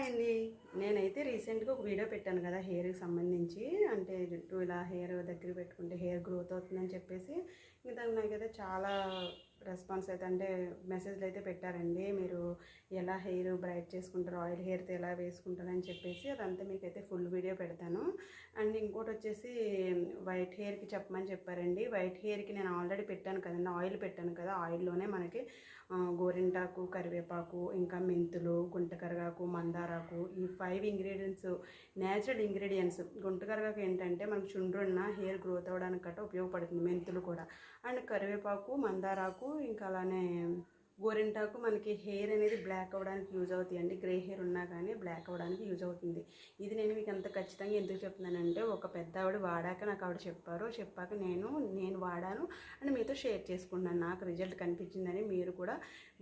Hi అండి. నేనైతే రీసెంట్గా ఒక వీడియో పెట్టాను కదా హెయిర్కి సంబంధించి. అంటే జుట్టు ఇలా హెయిర్ దగ్గర పెట్టుకుంటే హెయిర్ గ్రోత్ అవుతుందని చెప్పేసి ఇంకా నాకైతే చాలా రెస్పాన్స్ అయితే అంటే మెసేజ్లు అయితే పెట్టారండి. మీరు ఎలా హెయిర్ బ్రైట్ చేసుకుంటారు, ఆయిల్ హెయిర్తో ఎలా వేసుకుంటారని చెప్పేసి అదంతా మీకైతే ఫుల్ వీడియో పెడతాను. అండ్ ఇంకోటి వచ్చేసి వైట్ హెయిర్కి చెప్పమని చెప్పారండి. వైట్ హెయిర్కి నేను ఆల్రెడీ పెట్టాను కదండి, ఆయిల్ పెట్టాను కదా. ఆయిల్లోనే మనకి గోరింటాకు, కరివేపాకు, ఇంకా మెంతులు, గుంటకరగాకు, మందారాకు, ఈ 5 ఇంగ్రీడియంట్స్ న్యాచురల్ ఇంగ్రీడియంట్స్. గుంటకరగాకు ఏంటంటే మనకు చుండ్రున్న హెయిర్ గ్రోత్ అవ్వడానికి గట్రా ఉపయోగపడుతుంది. మెంతులు కూడా. అండ్ కరివేపాకు, మందారాకు, ఇంకా అలానే గోరింటాకు మనకి హెయిర్ అనేది బ్లాక్ అవ్వడానికి యూజ్ అవుతాయండి. గ్రే హెయిర్ ఉన్నా కానీ బ్లాక్ అవ్వడానికి యూజ్ అవుతుంది. ఇది నేను మీకు అంత ఖచ్చితంగా ఎందుకు చెప్తున్నానంటే ఒక పెద్ద ఆవిడ వాడాక నాకు ఆవిడ చెప్పాక నేను వాడాను అండ్ మీతో షేర్ చేసుకున్నాను. నాకు రిజల్ట్ కనిపించిందని మీరు కూడా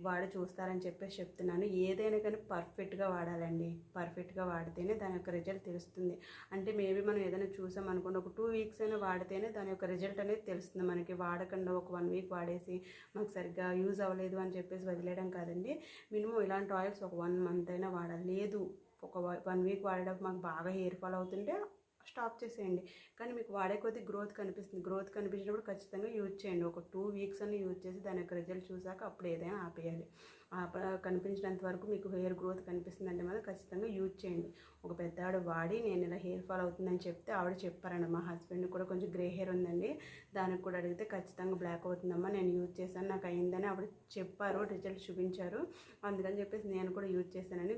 వాడి చూస్తారని చెప్పేసి చెప్తున్నాను. ఏదైనా కానీ పర్ఫెక్ట్గా వాడాలండి. పర్ఫెక్ట్గా వాడితేనే దాని యొక్క రిజల్ట్ తెలుస్తుంది. అంటే మేబీ మనం ఏదైనా చూసాం అనుకోండి, ఒక 2 వీక్స్ అయినా వాడితేనే దాని యొక్క రిజల్ట్ అనేది తెలుస్తుంది మనకి. వాడకుండా ఒక 1 వీక్ వాడేసి మాకు సరిగ్గా యూజ్ అవ్వలేదు అని చెప్పేసి వదిలేయడం కాదండి. మినిమం ఇలాంటి ఆయిల్స్ ఒక 1 మంత్ అయినా వాడాలి. లేదు ఒక 1 వీక్ వాడడం మాకు బాగా హెయిర్ ఫాల్ అవుతుంటే స్టాప్ చేసేయండి. కానీ మీకు వాడే కొద్దీ గ్రోత్ కనిపిస్తుంది. గ్రోత్ కనిపించినప్పుడు ఖచ్చితంగా యూజ్ చేయండి. ఒక 2 వీక్స్ అని యూజ్ చేసి దాని యొక్క రిజల్ట్ చూసాక అప్పుడు ఏదైనా ఆపేయాలి. కనిపించినంత వరకు మీకు హెయిర్ గ్రోత్ కనిపిస్తుందంటే మాత్రం ఖచ్చితంగా యూజ్ చేయండి. ఒక పెద్ద ఆవిడ వాడి నేను ఇలా హెయిర్ ఫాల్ అవుతుందని చెప్తే ఆవిడ చెప్పారండి. మా హస్బెండ్ కూడా కొంచెం గ్రే హెయిర్ ఉందండి, దానికి కూడా అడిగితే ఖచ్చితంగా బ్లాక్ అవుతుందమ్మా, నేను యూజ్ చేశాను, నాకు అయిందని ఆవిడ చెప్పారు, రిజల్ట్ చూపించారు. అందుకని చెప్పేసి నేను కూడా యూజ్ చేశానండి.